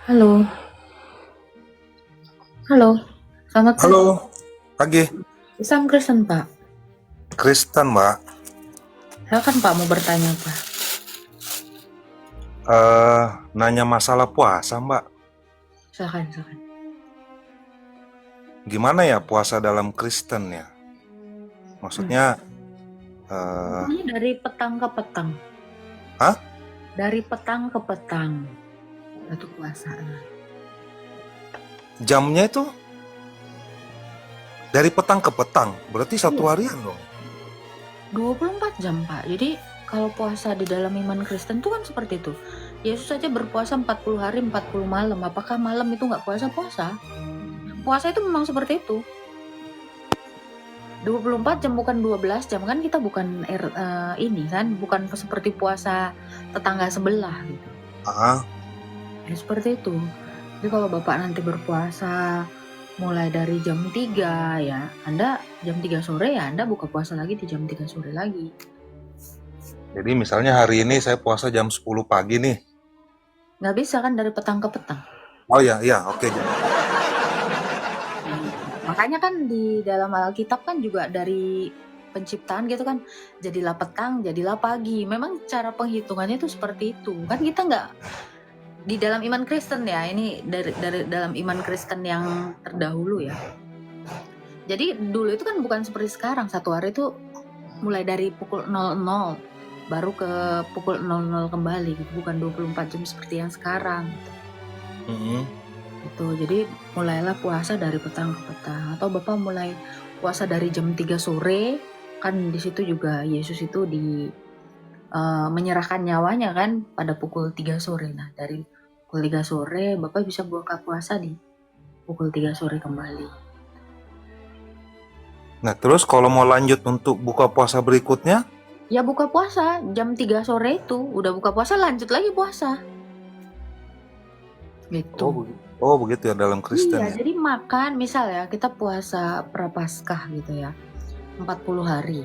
Halo, halo, selamat pagi. Halo, pagi. Islam Kristen, Pak. Kristen, Mbak. Silakan Pak mau bertanya apa? Eh, Nanya masalah puasa, Mbak. Silakan. Gimana ya puasa dalam Kristen ya? Hmm. Maksudnya, eh, Pokoknya dari petang ke petang. hah? Dari petang ke petang. Itu puasa. Jamnya itu dari petang ke petang. Berarti satu Iya, harian dong. 24 jam, Pak. Jadi kalau puasa di dalam iman Kristen itu kan seperti itu. Yesus saja berpuasa 40 hari, 40 malam. Apakah malam itu nggak puasa-puasa? Puasa itu memang seperti itu. 24 jam bukan 12 jam kan kita bukan ini kan bukan seperti puasa tetangga sebelah gitu. Ah, Ya seperti itu. Jadi kalau Bapak nanti berpuasa mulai dari jam 3 ya, Anda jam 3 sore ya Anda buka puasa lagi di jam 3 sore lagi. jadi misalnya hari ini saya puasa jam 10 pagi nih. Nggak bisa kan dari petang ke petang. Oh ya, iya, oke. Makanya kan di dalam Alkitab kan juga dari penciptaan gitu kan, jadilah petang, jadilah pagi. Memang cara penghitungannya itu seperti itu. Kan kita nggak di dalam iman Kristen ya, ini dari dalam iman Kristen yang terdahulu ya. Jadi dulu itu kan bukan seperti sekarang, satu hari itu mulai dari pukul 00 baru ke pukul 00 kembali gitu, bukan 24 jam seperti yang sekarang gitu. Mm-mm. Gitu. Jadi mulailah puasa dari petang ke petang atau Bapak mulai puasa dari jam 3 sore kan di situ juga Yesus itu menyerahkan nyawanya kan pada pukul 3 sore. Nah, dari pukul 3 sore Bapak bisa buka puasa di pukul 3 sore kembali. Nah, terus kalau mau lanjut untuk buka puasa berikutnya, Ya buka puasa jam 3 sore itu, udah buka puasa lanjut lagi puasa. Gitu. oh begitu ya dalam Kristen Iya, ya. jadi makan misal ya kita puasa Prapaskah gitu ya. 40 hari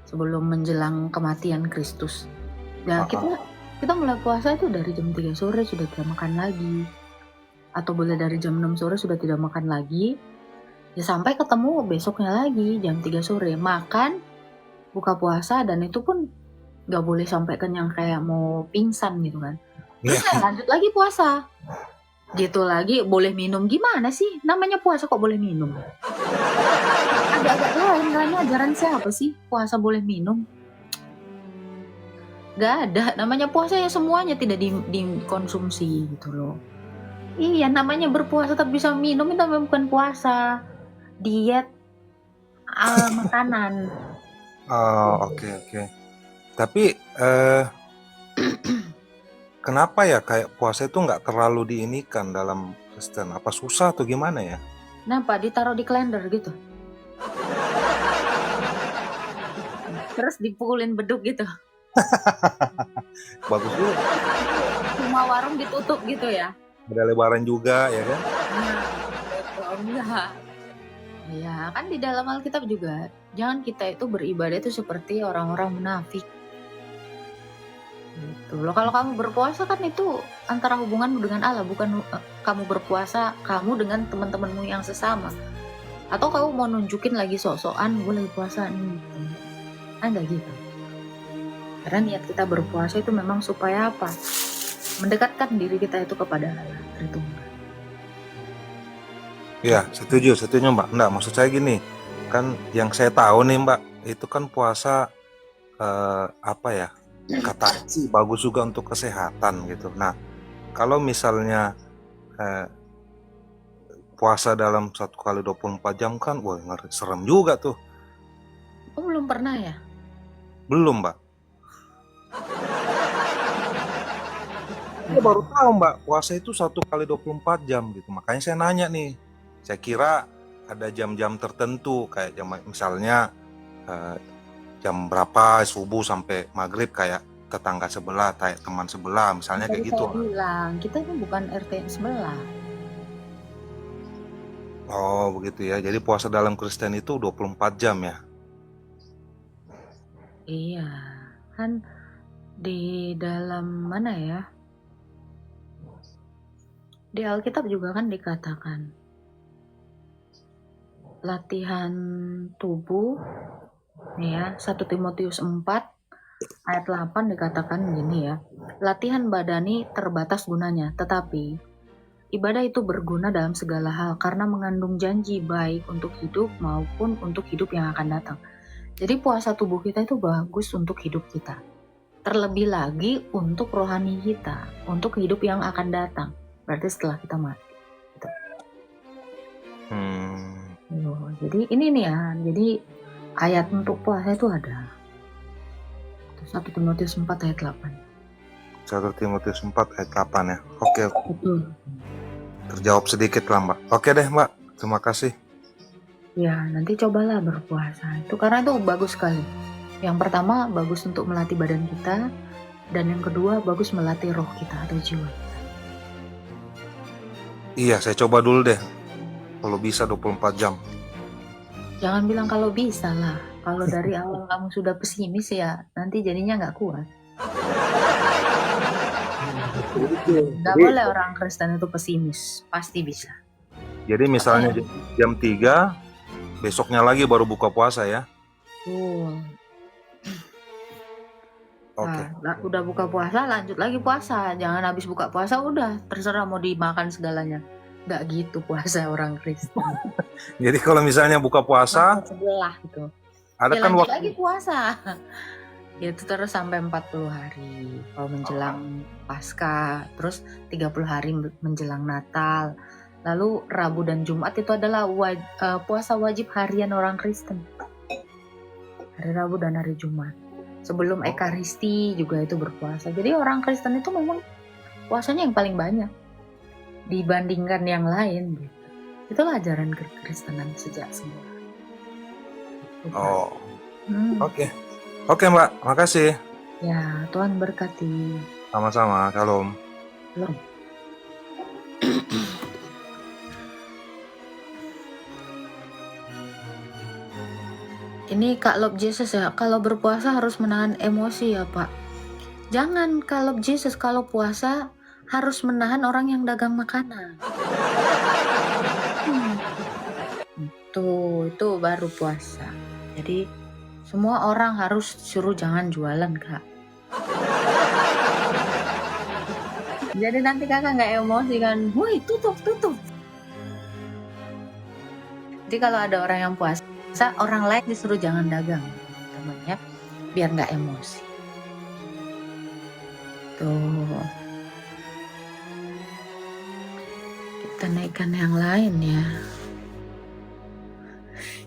sebelum menjelang kematian Kristus. Ya Ah, kita mulai puasa itu dari jam 3 sore sudah tidak makan lagi. Atau boleh dari jam 6 sore sudah tidak makan lagi. Ya sampai ketemu besoknya lagi jam 3 sore. Makan, buka puasa dan itu pun nggak boleh sampai kenyang kayak mau pingsan gitu kan. Terus iya. saya lanjut lagi puasa. Gitu lagi boleh minum gimana sih? Namanya puasa kok boleh minum? Agak-agak lain kan ajaran siapa sih puasa boleh minum? Gak ada, namanya puasa ya semuanya tidak dikonsumsi gitu loh. Iya, namanya berpuasa tapi bisa minum itu namanya bukan puasa, diet makanan. Oh, oke, oke. Tapi kenapa ya kayak puasa itu nggak terlalu diinikan dalam Kristen? Apa susah atau gimana ya? Kenapa? Ditaruh di kalender gitu. Terus dipukulin beduk gitu. Bagus juga. Semua warung ditutup gitu ya. Ada lebaran juga ya kan? Nah, gitu. Enggak. Ya, kan di dalam Alkitab juga, jangan kita itu beribadah itu seperti orang-orang munafik. Gitu loh. Kalau kamu berpuasa kan itu antara hubunganmu dengan Allah, bukan kamu berpuasa kamu dengan teman-temanmu yang sesama. Atau kamu mau nunjukin lagi sok-sokan gue lagi puasa nih. Kan enggak gitu. Karena niat kita berpuasa itu memang supaya apa? Mendekatkan diri kita itu kepada Allah Tritunggal. Ya, setuju, setuju Mbak. Enggak, maksud saya gini, kan yang saya tahu nih Mbak, itu kan puasa apa ya? Katanya sih bagus juga untuk kesehatan gitu. Nah, kalau misalnya eh, puasa dalam 1 kali 24 jam kan, wah ngeri, serem juga tuh. Oh, belum pernah ya? Belum Mbak. Saya baru Ya. tahu Mbak, puasa itu 1 kali 24 jam gitu. Makanya saya nanya nih. Saya kira ada jam-jam tertentu kayak jam misalnya eh, jam berapa subuh sampai maghrib kayak tetangga sebelah, kayak teman sebelah, misalnya Tadi kayak gitu. saya bilang, kita ini bukan RT sebelah. Oh begitu ya. Jadi puasa dalam Kristen itu 24 jam ya. Iya, kan di dalam mana ya? Di Alkitab juga kan dikatakan latihan tubuh ya, 1 Timotius 4 ayat 8 dikatakan gini ya. Latihan badani terbatas gunanya, tetapi ibadah itu berguna dalam segala hal karena mengandung janji baik untuk hidup maupun untuk hidup yang akan datang. Jadi puasa tubuh kita itu bagus untuk hidup kita. Terlebih lagi untuk rohani kita, untuk hidup yang akan datang. Berarti setelah kita mati. Gitu. Jadi ini nih ya, jadi ayat untuk puasa itu ada. 1 Timotius 4 ayat 8. 1 Timotius 4 ayat 8 ya. Oke. Betul. Terjawab sedikit lah Mbak. Oke deh Mbak, terima kasih. Ya, nanti cobalah berpuasa. Itu karena itu bagus sekali. Yang pertama, bagus untuk melatih badan kita. Dan yang kedua, bagus melatih roh kita atau jiwa. Iya, saya coba dulu deh. Kalau bisa 24 jam. Jangan bilang kalau bisa lah. Kalau dari awal kamu sudah pesimis ya, nanti jadinya nggak kuat. Nggak boleh orang Kristen itu pesimis. Pasti bisa. Jadi misalnya jam 3, besoknya lagi baru buka puasa ya? Oke. Nah, udah buka puasa, lanjut lagi puasa. Jangan habis buka puasa udah terserah mau dimakan segalanya. Nggak gitu puasa orang Kristen. Jadi kalau misalnya buka puasa, sebelah gitu. ada ya, kan lanjut waktu lagi puasa. Itu terus sampai 40 hari. Kalau menjelang Paskah, terus 30 hari menjelang Natal. Lalu Rabu dan Jumat itu adalah puasa wajib harian orang Kristen. Hari Rabu dan hari Jumat. Sebelum Ekaristi juga itu berpuasa. Jadi orang Kristen itu memang puasanya yang paling banyak dibandingkan yang lain. Gitu. Itulah ajaran kekristenan sejak semula. Oke. Oke Mbak, makasih. Ya, Tuhan berkati. Sama-sama, shalom. Shalom. Ini Kak Love Jesus ya, kalau berpuasa harus menahan emosi ya Pak. Jangan Kak Love Jesus kalau puasa harus menahan orang yang dagang makanan. Itu baru puasa. Jadi semua orang harus suruh jangan jualan Kak. Jadi nanti kakak nggak emosi kan, woi tutup. Jadi kalau ada orang yang puasa, orang lain disuruh jangan dagang, temannya, biar nggak emosi. Tuh, kita naikkan yang lain ya.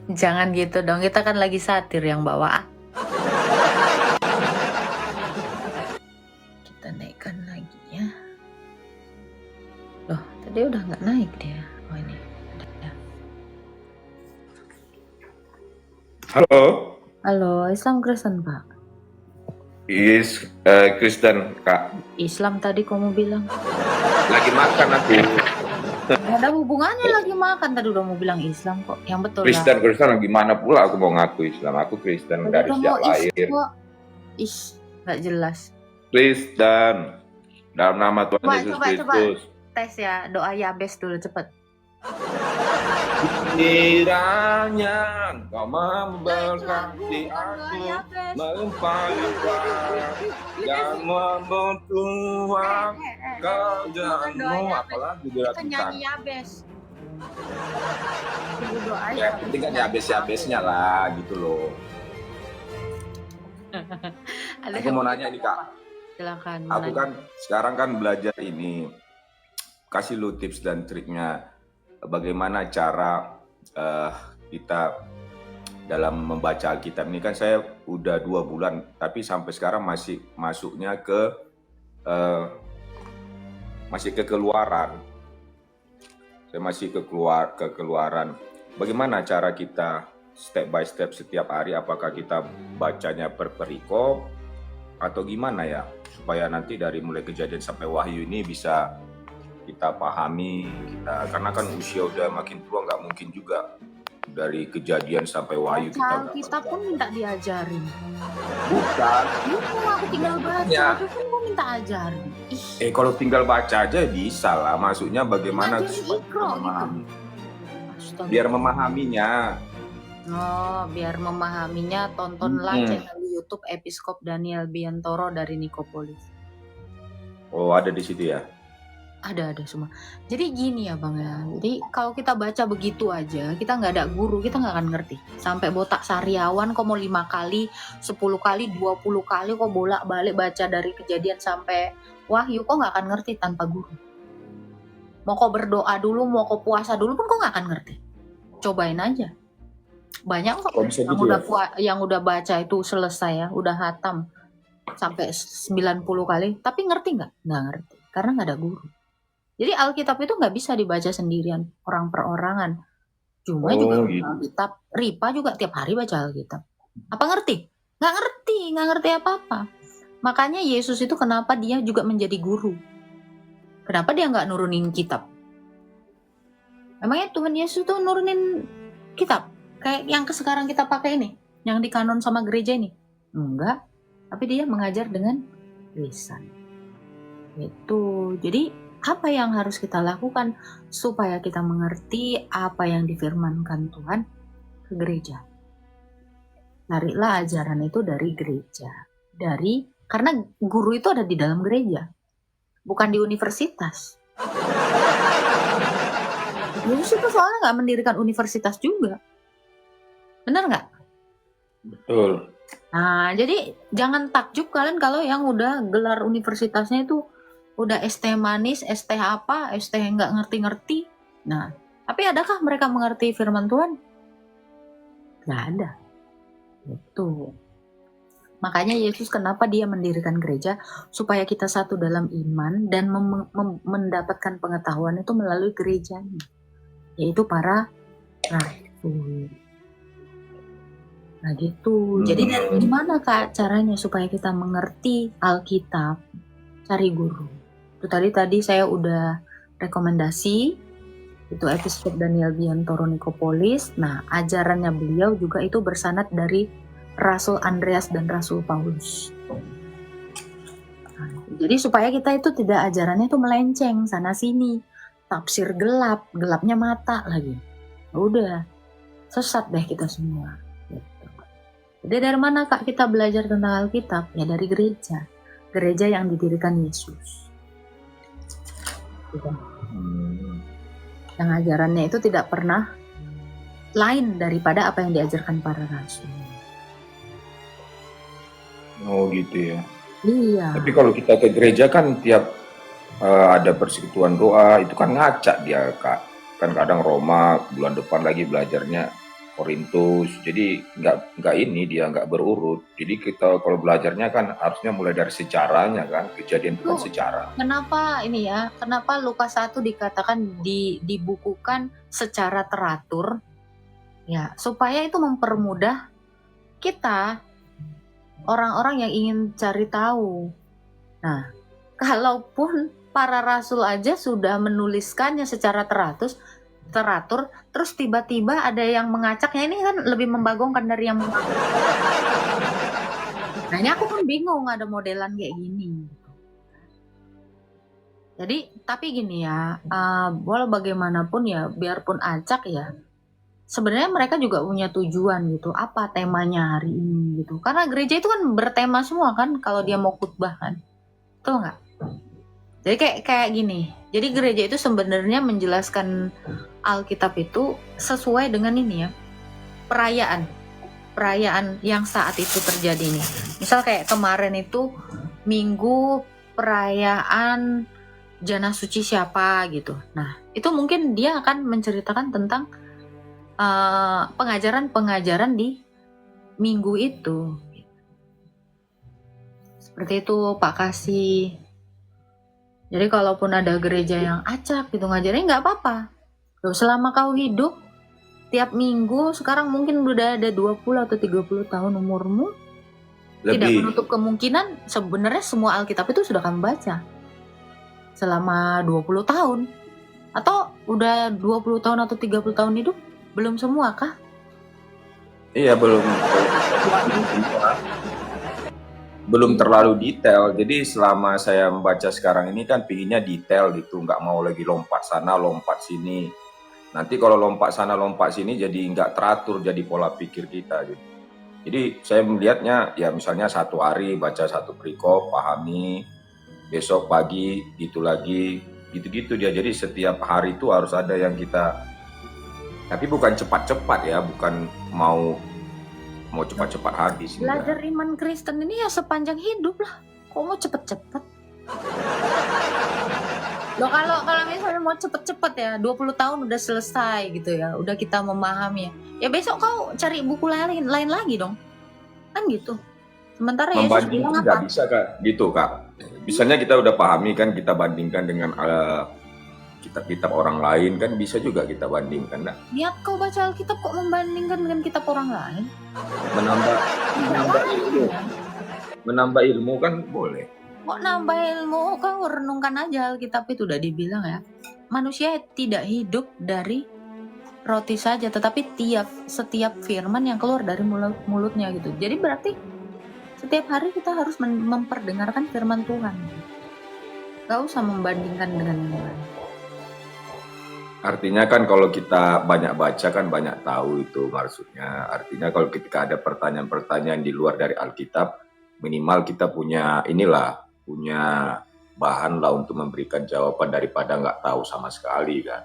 Jangan gitu dong, kita kan lagi satir yang bawa. Kita naikkan lagi ya. Loh, tadi udah nggak naik dia. Oh ini. Halo, Islam Kristen Pak? Yes, Kristen Kak. Islam tadi kamu bilang. Lagi makan aku. Gak ada hubungannya lagi makan, tadi udah mau bilang Islam kok. Yang betul Kristen gimana pula aku mau ngaku Islam? Aku Kristen dari sejak lahir. Gak jelas. Kristen dalam nama Tuhan Yesus Kristus. Coba tes ya, doa Yabes dulu cepet. Kiranya Kau memberkati aku, melimpah-limpah dan membentuk kerjaanmu, apalagi dilakukan. Nyanyi Yabes. Ya, penting kan Yabes-Yabesnya lah, gitu loh. Aku mau nanya nih Kak. Silakan. Aku kan sekarang kan belajar ini, kasih lu tips dan triknya bagaimana cara kita dalam membaca Alkitab ini. Kan saya udah 2 bulan, tapi sampai sekarang masih masuknya ke keluaran. Saya masih ke keluaran. Bagaimana cara kita step by step setiap hari? Apakah kita bacanya per perikop atau gimana ya, supaya nanti dari mulai Kejadian sampai Wahyu ini bisa kita pahami, karena kan usia udah makin tua, nggak mungkin juga dari Kejadian sampai Wahyu Baca kita udah Alkitab baca. pun minta diajarin. Bukan. Itu aku tinggal baca, Ya. itu pun gue minta ajarin. Ih, Kalau tinggal baca aja bisa lah. Maksudnya bagaimana ngajarin supaya kita ikro gitu. memahami. Astaga. Biar memahaminya. Oh, biar memahaminya tontonlah Mm-mm. channel YouTube Episkop Daniel Biantoro dari Nikopolis. Oh, ada di situ ya. Ada semua. Jadi gini ya Bang ya. Jadi kalau kita baca begitu aja, kita nggak ada guru, kita nggak akan ngerti. Sampai botak sariawan kok mau 5 kali, 10 kali, 20 kali kok bolak-balik baca dari Kejadian sampai Wahyu, kok nggak akan ngerti tanpa guru. Mau kok berdoa dulu, mau kok puasa dulu pun kok nggak akan ngerti. Cobain aja. Banyak kok Kok bisa yang gitu udah ya? yang udah baca itu selesai ya, udah hatam sampai 90 kali, tapi ngerti nggak? Nggak ngerti, karena nggak ada guru. Jadi Alkitab itu nggak bisa dibaca sendirian, orang perorangan. Cuma juga Oh, gitu. Alkitab, Ripa juga tiap hari baca Alkitab. Apa ngerti? Nggak ngerti apa-apa. Makanya Yesus itu kenapa dia juga menjadi guru? Kenapa dia nggak nurunin kitab? Emangnya Tuhan Yesus tuh nurunin kitab? Kayak yang sekarang kita pakai ini, yang dikanon sama gereja ini? Enggak, tapi dia mengajar dengan lisan. Itu. Jadi apa yang harus kita lakukan supaya kita mengerti apa yang difirmankan Tuhan ke gereja? Carilah ajaran itu dari gereja. Karena guru itu ada di dalam gereja, bukan di universitas. Yesus itu soalnya nggak mendirikan universitas juga. Benar nggak? Betul. Nah, jadi jangan takjub kalian kalau yang udah gelar universitasnya itu udah ST manis, ST apa, ST nggak ngerti-ngerti. Nah, tapi adakah mereka mengerti firman Tuhan? Nggak ada. Itu. Makanya Yesus kenapa dia mendirikan gereja? Supaya kita satu dalam iman dan mendapatkan pengetahuan itu melalui gerejanya. Yaitu para rasul. Nah gitu. Jadi dari gimana Kak caranya supaya kita mengerti Alkitab? Cari guru. Itu tadi saya udah rekomendasi itu Episkop Daniel Biantoro Nikopolis. Nah, ajarannya beliau juga itu bersanad dari Rasul Andreas dan Rasul Paulus. Nah, jadi supaya kita itu tidak ajarannya itu melenceng sana sini, tafsir gelapnya mata lagi. Udah sesat deh kita semua. Gitu. Jadi dari mana Kak kita belajar tentang Alkitab? Ya dari gereja yang didirikan Yesus. Gitu. Yang ajarannya itu tidak pernah lain daripada apa yang diajarkan para rasul. Oh gitu ya. Iya. Tapi kalau kita ke gereja kan tiap ada persekutuan doa itu kan ngacak dia Kak. Kan kadang Roma, bulan depan lagi belajarnya Korintus. Jadi nggak berurut. Jadi kita kalau belajarnya kan harusnya mulai dari sejarahnya kan. Kejadian itu kan sejarah. Kenapa Lukas 1 dikatakan dibukukan secara teratur? Ya, supaya itu mempermudah kita orang-orang yang ingin cari tahu. Nah, kalaupun para rasul aja sudah menuliskannya secara teratur, terus tiba-tiba ada yang mengacaknya, ini kan lebih membagongkan dari yang mengacak. Nah, ini aku pun bingung ada modelan kayak gini. Jadi, tapi gini ya, walau bagaimanapun ya, biarpun acak ya, sebenarnya mereka juga punya tujuan gitu. Apa temanya hari ini gitu. Karena gereja itu kan bertema semua kan kalau dia mau khutbah kan. Betul nggak? Jadi kayak gini. Jadi gereja itu sebenarnya menjelaskan Alkitab itu sesuai dengan ini ya. Perayaan yang saat itu terjadi nih. Misal kayak kemarin itu minggu perayaan Jana Suci siapa gitu. Nah, itu mungkin dia akan menceritakan tentang pengajaran di minggu itu. Seperti itu Pak Kasih. Jadi kalaupun ada gereja yang acak gitu ngajarin nggak apa-apa. Loh, selama kau hidup tiap minggu sekarang mungkin udah ada 20 atau 30 tahun umurmu. Tidak menutup kemungkinan sebenarnya semua Alkitab itu sudah kamu baca. Selama 20 tahun. Atau udah 20 tahun atau 30 tahun hidup Belum semua kah? Iya, belum terlalu detail. Jadi selama saya membaca sekarang ini kan pinginnya detail gitu, nggak mau lagi lompat sana, lompat sini. Nanti kalau lompat sana, lompat sini jadi nggak teratur, jadi pola pikir kita gitu. Jadi saya melihatnya ya misalnya satu hari baca satu perikop, pahami, besok pagi gitu lagi, gitu-gitu dia. Jadi setiap hari itu harus ada yang kita, tapi bukan cepat-cepat ya, bukan mau cepat-cepat habis. Belajar iman Kristen ini ya sepanjang hidup lah. Kok mau cepet-cepet? Loh kalau misalnya mau cepet-cepet ya 20 tahun udah selesai gitu ya, udah kita memahami ya besok kau cari buku lain lagi dong, kan gitu. Sementara Yesus Membandingkan bilang nggak apa? bisa Kak, gitu Kak. Misalnya kita udah pahami kan, kita bandingkan dengan kitab-kitab orang lain kan bisa juga kita bandingkan. Nah, Niat kau baca Alkitab kok membandingkan dengan kitab orang lain? menambah ilmu, Ya. menambah ilmu kan boleh. Kok nambah ilmu? Kau renungkan aja Alkitab itu udah dibilang ya. Manusia tidak hidup dari roti saja, tetapi setiap firman yang keluar dari mulutnya gitu. Jadi berarti setiap hari kita harus memperdengarkan firman Tuhan. Gak usah membandingkan dengan yang lain. Artinya kan kalau kita banyak baca kan banyak tahu, itu maksudnya. Artinya kalau ketika ada pertanyaan-pertanyaan di luar dari Alkitab, minimal kita punya bahan lah untuk memberikan jawaban daripada nggak tahu sama sekali kan.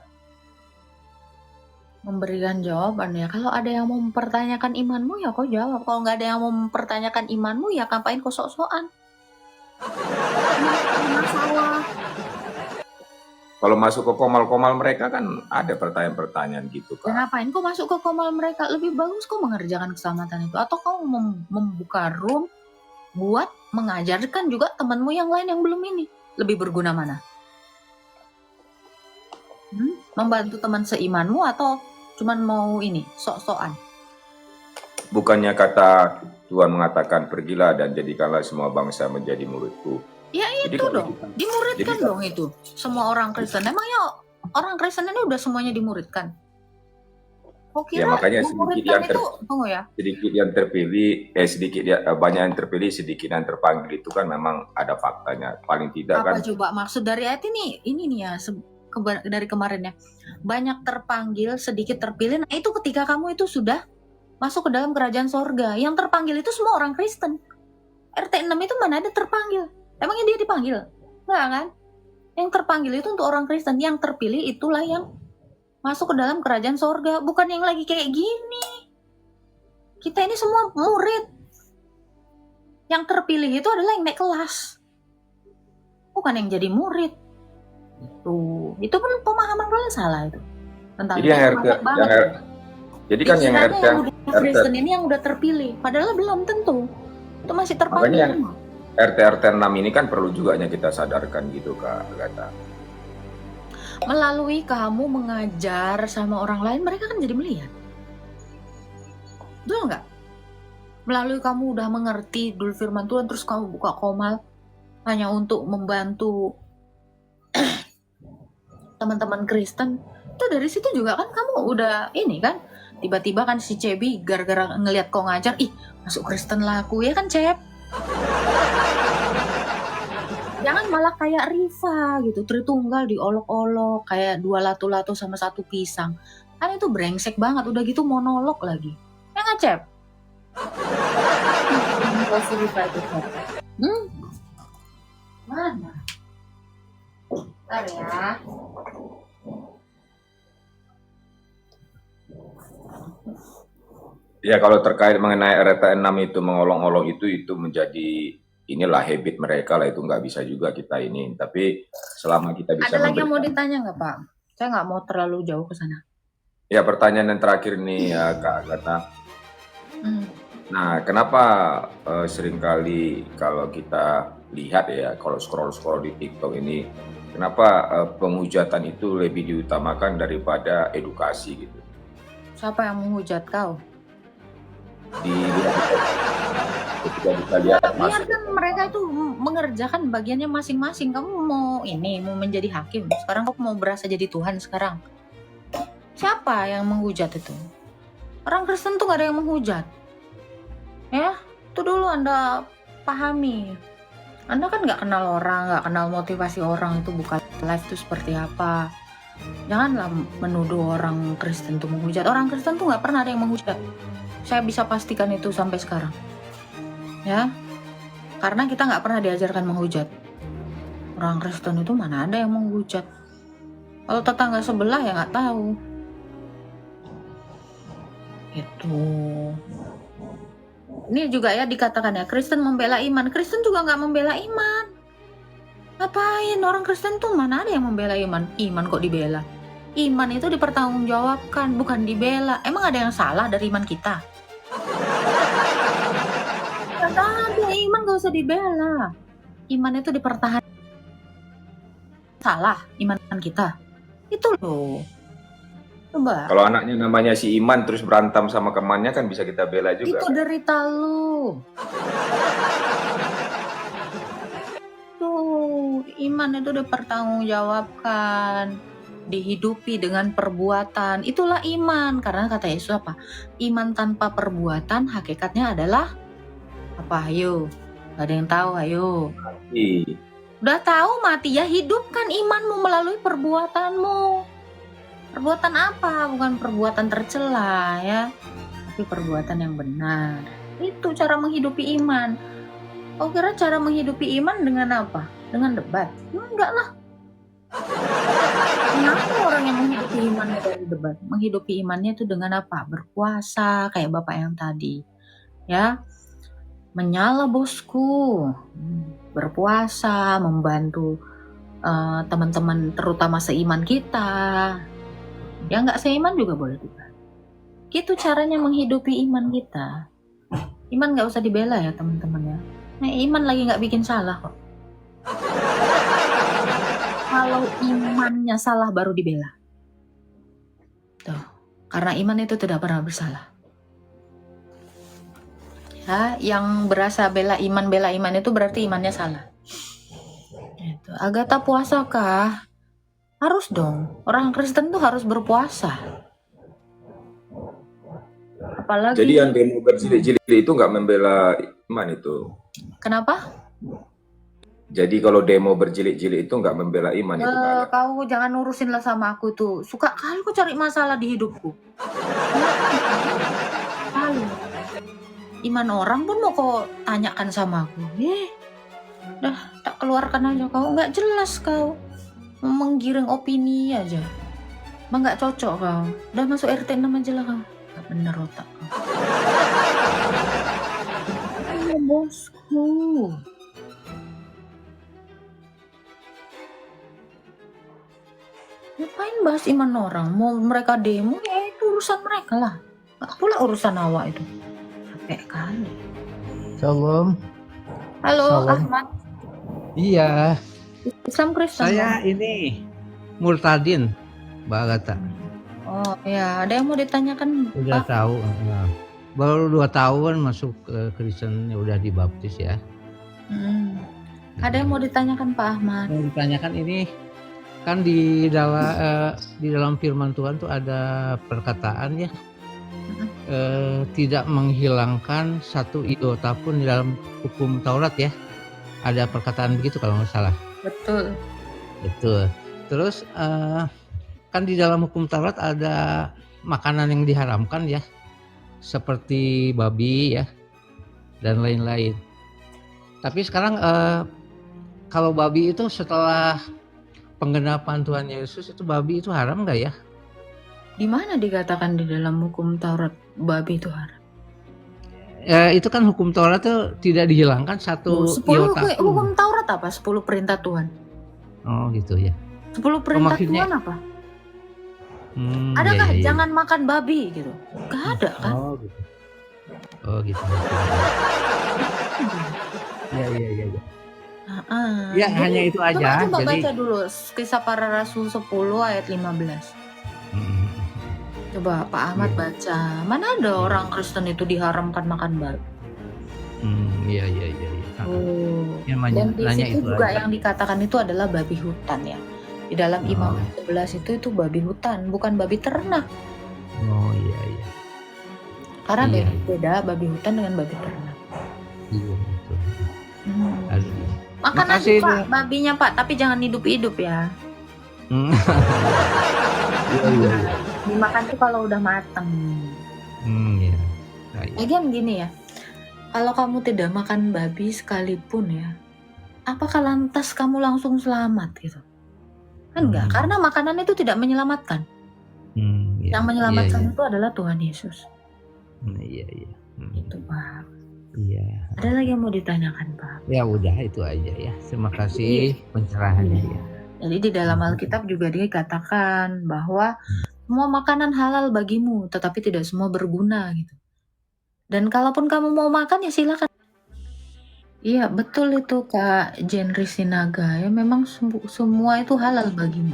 Memberikan jawaban ya. Kalau ada yang mau mempertanyakan imanmu ya kau jawab. Kalau nggak ada yang mau mempertanyakan imanmu ya ngapain kau sok-sokan? Masalah. Kalau masuk ke komal-komal mereka kan ada pertanyaan-pertanyaan gitu Ya kan. ngapain kau masuk ke komal mereka? Lebih bagus kau mengerjakan keselamatan itu. Atau kau membuka room buat mengajarkan juga temanmu yang lain yang belum ini. Lebih berguna mana? Membantu teman seimanmu atau cuman mau ini sok-sokan? Bukannya kata Tuhan mengatakan pergilah dan jadikanlah semua bangsa menjadi muridku. Ya Jadi itu kalau dong, kita- dimuridkan jadi- dong itu. Semua orang Kristen. Emangnya orang Kristen ini udah semuanya dimuridkan? Kok Ya, kira makanya sedikit memuridkan yang itu, tunggu ya. sedikit yang terpilih, banyak yang terpilih, sedikit yang terpanggil itu kan memang ada faktanya. Paling tidak Apa kan coba maksud dari ayat ini nih ya, dari kemarin ya. Banyak terpanggil, sedikit terpilih. Nah itu ketika kamu itu sudah masuk ke dalam kerajaan sorga. Yang terpanggil itu semua orang Kristen. RT 6 itu mana ada terpanggil? Emangnya dia dipanggil? Enggak kan? Yang terpanggil itu untuk orang Kristen. Yang terpilih itulah yang masuk ke dalam kerajaan sorga. Bukan yang lagi kayak gini. Kita ini semua murid. Yang terpilih itu adalah yang naik kelas. Bukan yang jadi murid. Itu pun pemahaman kalian salah itu. Tentang Jadi yang itu banyak banget. jadi kan yang Pikirannya RT yang udah Kristen ini yang udah terpilih. Padahal belum tentu. Itu masih terpanggil. Makanya RT 6 ini kan perlu juga kita sadarkan gitu Kak Agatha. Melalui kamu mengajar sama orang lain, mereka kan jadi melihat. Betul nggak? Melalui kamu udah mengerti dulu firman Tuhan, terus kamu buka komal hanya untuk membantu teman-teman Kristen. Itu dari situ juga kan kamu udah ini kan. Tiba-tiba kan si Cebi gara-gara ngelihat kau ngajar, ih masuk Kristen lah aku, ya kan Cep? Jangan malah kayak Riva gitu, Tritunggal diolok-olok kayak 2 latu-latu sama 1 pisang. Kan itu brengsek banget, udah gitu monolog lagi. Ya nggak Cep? Si Riva itu Cep. Mana? Bentar ya. Ya kalau terkait mengenai RT 6 itu mengolong-olong itu menjadi inilah habit mereka lah, itu nggak bisa juga kita ini. Tapi selama kita bisa Ada lagi yang mau ditanya nggak Pak? Saya nggak mau terlalu jauh ke sana. Ya pertanyaan yang terakhir nih ya Kak Agatha. Nah kenapa seringkali kalau kita lihat ya, kalau scroll di TikTok ini, kenapa penghujatan itu lebih diutamakan daripada edukasi gitu? Siapa yang menghujat kau? Ketika kita lihat Biarkan mereka itu mengerjakan bagiannya masing-masing. Kamu mau menjadi hakim. Sekarang kamu mau berasa jadi Tuhan sekarang. Siapa yang menghujat itu? Orang Kristen tuh gak ada yang menghujat. Ya, itu dulu Anda pahami. Anda kan gak kenal orang, gak kenal motivasi orang itu buka live itu seperti apa. Janganlah menuduh orang Kristen tuh menghujat. Orang Kristen tuh gak pernah ada yang menghujat. Saya bisa pastikan itu sampai sekarang. Ya, karena kita gak pernah diajarkan menghujat. Orang Kristen itu mana ada yang menghujat. Kalau tetangga sebelah ya gak tahu. Itu. Ini juga ya dikatakan ya, Kristen membela iman. Kristen juga nggak membela iman. Ngapain orang Kristen tuh mana ada yang membela iman? Iman kok dibela? Iman itu dipertanggungjawabkan, bukan dibela. Emang ada yang salah dari iman kita? Nggak ada, iman gak usah dibela. Iman itu dipertahankan. Salah iman kita. Itu loh. Coba. Kalau anaknya namanya si Iman terus berantem sama temannya kan bisa kita bela juga. Itu derita lu. Tuh, iman itu dipertanggungjawabkan, dihidupi dengan perbuatan. Itulah iman. Karena kata Yesus apa? Iman tanpa perbuatan hakikatnya adalah apa? Ayo. Gak ada yang tahu, ayo. Iya. Udah tahu mati ya, hidupkan imanmu melalui perbuatanmu. Perbuatan apa? Bukan perbuatan tercela ya, tapi perbuatan yang benar. Itu cara menghidupi iman. Oh, kira cara menghidupi iman dengan apa? Dengan debat? Enggak lah. Kenapa orang yang menghidupi imannya dari debat? Menghidupi imannya itu dengan apa? Berpuasa, kayak Bapak yang tadi. Ya, menyala bosku. Berpuasa, membantu teman-teman terutama seiman kita. Ya nggak seiman juga boleh juga. Gitu caranya menghidupi iman kita. Iman nggak usah dibela ya teman-teman ya. Nah, iman lagi nggak bikin salah kok. Kalau imannya salah baru dibela. Tuh, karena iman itu tidak pernah bersalah. Ya, yang berasa bela iman itu berarti imannya salah. Itu. Agatha puasa kah? Harus dong, orang Kristen tuh harus berpuasa. Apalagi. Jadi yang demo berjilid-jilid itu nggak membela iman itu. Kenapa? Jadi kalau demo berjilid-jilid itu nggak membela iman itu kan? Kau jangan urusin lah sama aku tuh. Suka kali kau cari masalah di hidupku. Kali. Iman orang pun mau kau tanyakan sama aku. Dah tak keluarkan aja kau. Nggak jelas kau. Menggiring opini aja. Emang gak cocok kau. Udah masuk RT 6 aja lah kau. Gak bener otak kau. Ya bosku. Ngapain bahas iman orang? Mau mereka demo ya itu urusan mereka lah. Gak pula urusan awak itu. Capek kali. Shalom. Halo Shalom. Ahmad. Iya, Islam Kristen. saya ini Murtadin, Mbak Agatha. Oh ya, ada yang mau ditanyakan? Udah Pak? tahu, baru 2 tahun masuk ke Kristen, udah dibaptis ya. Ada yang mau ditanyakan Pak Ahmad? Mau ditanyakan ini kan di dalam firman Tuhan tuh ada perkataan ya, tidak menghilangkan satu iota pun di dalam hukum Taurat ya. Ada perkataan begitu kalau nggak salah. Betul. Terus kan di dalam hukum Taurat ada makanan yang diharamkan ya, seperti babi ya dan lain-lain. Tapi sekarang kalau babi itu setelah penggenapan Tuhan Yesus itu babi itu haram nggak ya? Di mana dikatakan di dalam hukum Taurat babi itu haram? Itu kan hukum Taurat itu tidak dihilangkan satu iota pun. Hukum Taurat apa? 10 perintah Tuhan. Oh gitu ya. 10 perintah maksudnya, Tuhan apa? Adakah iya. jangan makan babi gitu? Gak ada kan? Oh gitu. Iya. Ya hanya itu aja. Coba jadi baca dulu Kisah Para Rasul 10 ayat 15. Coba Pak Ahmad baca. Mana ada orang Kristen itu diharamkan makan babi? Iya. Oh. Ya, Dan di nanya situ itu juga aja. yang dikatakan itu adalah babi hutan ya. Di dalam Oh. Imamat 11 itu babi hutan, bukan babi ternak. Oh iya iya. Karena Iya. beda babi hutan dengan babi ternak. Iya betul. Aduh. Makan Makasih, aja Pak, Bu. babinya Pak, tapi jangan hidup-hidup ya. Hmm. Iya iya. Dimakan tuh kalau udah mateng. Iya. Baik. Lagian gini ya, kalau kamu tidak makan babi sekalipun ya, apakah lantas kamu langsung selamat gitu? Kan enggak, karena makanan itu tidak menyelamatkan. Iya. Yang menyelamatkan Iya, itu adalah Tuhan Yesus. iya iya. Itu Pak. Iya. Ada lagi yang mau ditanyakan Pak? Ya udah itu aja ya. Terima kasih pencerahannya ya. Jadi di dalam Alkitab juga dikatakan bahwa semua makanan halal bagimu, tetapi tidak semua berguna gitu. Dan kalaupun kamu mau makan ya silakan. Iya betul itu Kak Jenry Sinaga ya, memang semua itu halal bagimu,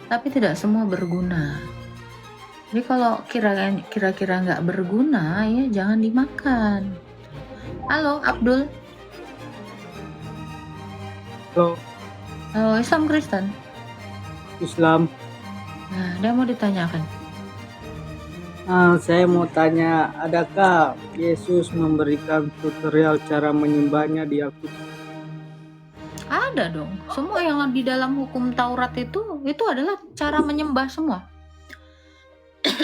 tapi tidak semua berguna. Jadi kalau kira-kira nggak berguna ya jangan dimakan. Halo Abdul. Halo, Oh, Islam Kristen. Islam. Nah, dia mau ditanyakan. Saya mau tanya, adakah Yesus memberikan tutorial cara menyembahnya di Alkitab? Ada dong. Semua yang di dalam hukum Taurat itu adalah cara menyembah semua.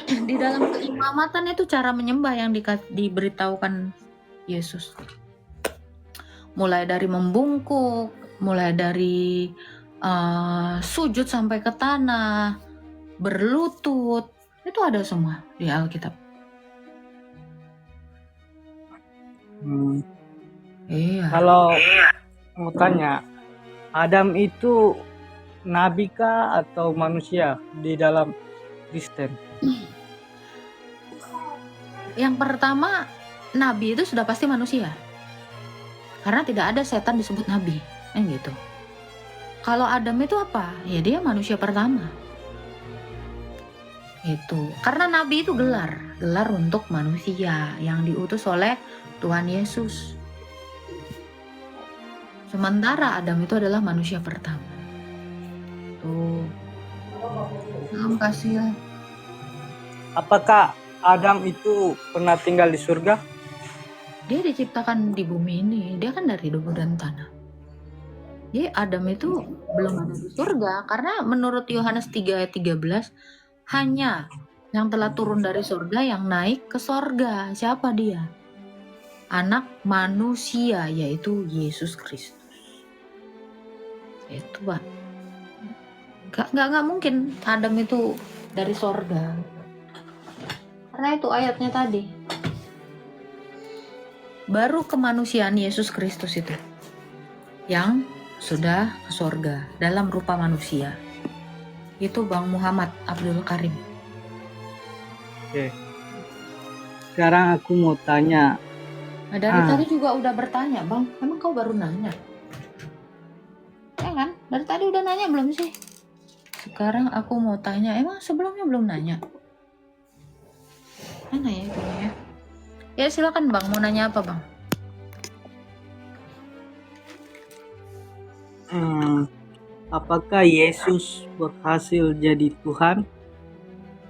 Di dalam keimamatan itu cara menyembah yang diberitahukan Yesus. Mulai dari membungkuk, mulai dari sujud sampai ke tanah, berlutut, itu ada semua di Alkitab. Iya. Kalau mau tanya, Adam itu nabi kah atau manusia di dalam Kristen? Yang pertama, nabi itu sudah pasti manusia. Karena tidak ada setan disebut nabi, kan gitu. Kalau Adam itu apa? Ya dia manusia pertama. Itu. Karena nabi itu gelar untuk manusia yang diutus oleh Tuhan Yesus. Sementara Adam itu adalah manusia pertama. Tuh. Terima kasih. Apakah Adam itu pernah tinggal di surga? Dia diciptakan di bumi ini, dia kan dari debu dan tanah. Jadi Adam itu belum ada di surga, karena menurut Yohanes 3 ayat 13, hanya yang telah turun dari surga yang naik ke surga. Siapa dia? Anak manusia, yaitu Yesus Kristus. Itu Pak. Nggak mungkin Adam itu dari surga. Karena itu ayatnya tadi. Baru kemanusiaan Yesus Kristus itu yang sudah ke surga dalam rupa manusia. Itu Bang Muhammad Abdul Karim. Oke. Sekarang aku mau tanya. Nah, dari tadi juga udah bertanya, Bang. Emang kau baru nanya? Ya kan? Dari tadi udah nanya belum sih? Sekarang aku mau tanya, emang sebelumnya belum nanya? Mana ya ini ya? Ya silakan Bang, mau nanya apa Bang? Apakah Yesus berhasil jadi Tuhan?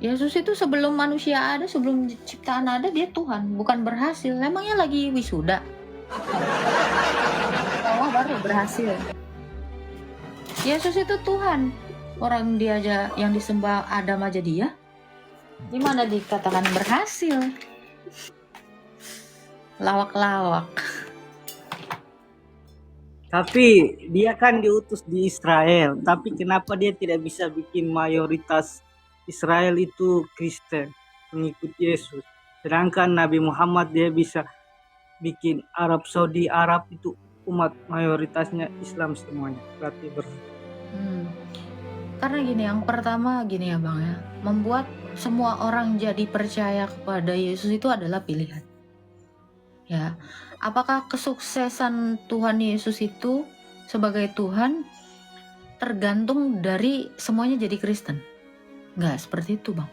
Yesus itu sebelum manusia ada, sebelum ciptaan ada, dia Tuhan, bukan berhasil. Emangnya lagi wisuda? Allah baru berhasil. Yesus itu Tuhan. Orang dia aja yang disembah Adam aja dia. Gimana dikatakan berhasil? Lawak-lawak. Tapi dia kan diutus di Israel. Tapi kenapa dia tidak bisa bikin mayoritas Israel itu Kristen, pengikut Yesus? Sedangkan Nabi Muhammad dia bisa bikin Arab Saudi, Arab itu umat mayoritasnya Islam semuanya. Berarti Karena gini, yang pertama gini ya Bang ya, membuat semua orang jadi percaya kepada Yesus itu adalah pilihan. Ya, apakah kesuksesan Tuhan Yesus itu sebagai Tuhan tergantung dari semuanya jadi Kristen? Nggak seperti itu Bang.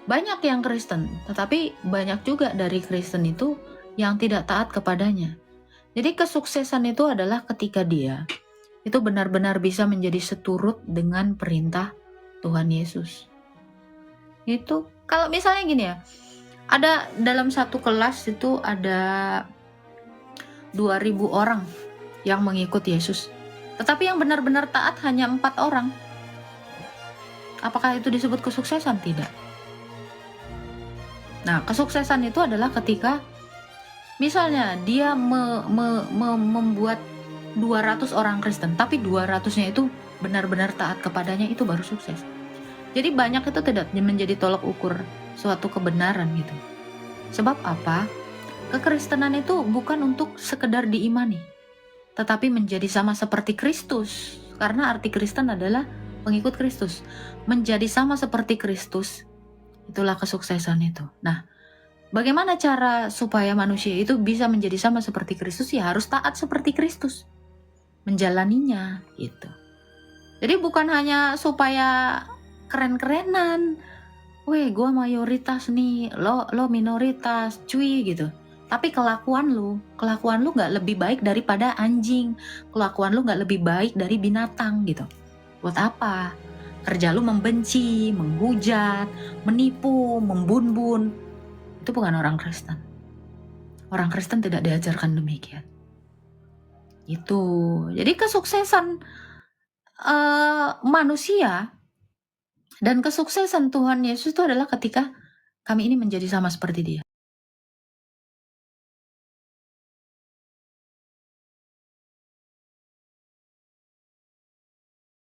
Banyak yang Kristen, tetapi banyak juga dari Kristen itu yang tidak taat kepadanya. Jadi kesuksesan itu adalah ketika dia itu benar-benar bisa menjadi seturut dengan perintah Tuhan Yesus. Itu kalau misalnya gini ya, ada dalam satu kelas itu ada 2.000 orang yang mengikut Yesus. Tetapi yang benar-benar taat hanya 4 orang. Apakah itu disebut kesuksesan? Tidak. Nah, kesuksesan itu adalah ketika misalnya dia membuat 200 orang Kristen, tapi 200-nya itu benar-benar taat kepadanya, itu baru sukses. Jadi banyak itu tidak menjadi tolak ukur suatu kebenaran gitu. Sebab apa? Kekristenan itu bukan untuk sekedar diimani, tetapi menjadi sama seperti Kristus. Karena arti Kristen adalah pengikut Kristus. Menjadi sama seperti Kristus, itulah kesuksesan itu. Nah, bagaimana cara supaya manusia itu bisa menjadi sama seperti Kristus? Ya harus taat seperti Kristus, menjalaninya gitu. Jadi bukan hanya supaya keren-kerenan, weh gue mayoritas nih, lo minoritas, cuy gitu. Tapi kelakuan lu nggak lebih baik daripada anjing, kelakuan lu nggak lebih baik dari binatang gitu. Buat apa? Kerja lu membenci, menghujat, menipu, membun-bun. Itu bukan orang Kristen. Orang Kristen tidak diajarkan demikian. Itu. Jadi kesuksesan manusia dan kesuksesan Tuhan Yesus itu adalah ketika kami ini menjadi sama seperti Dia.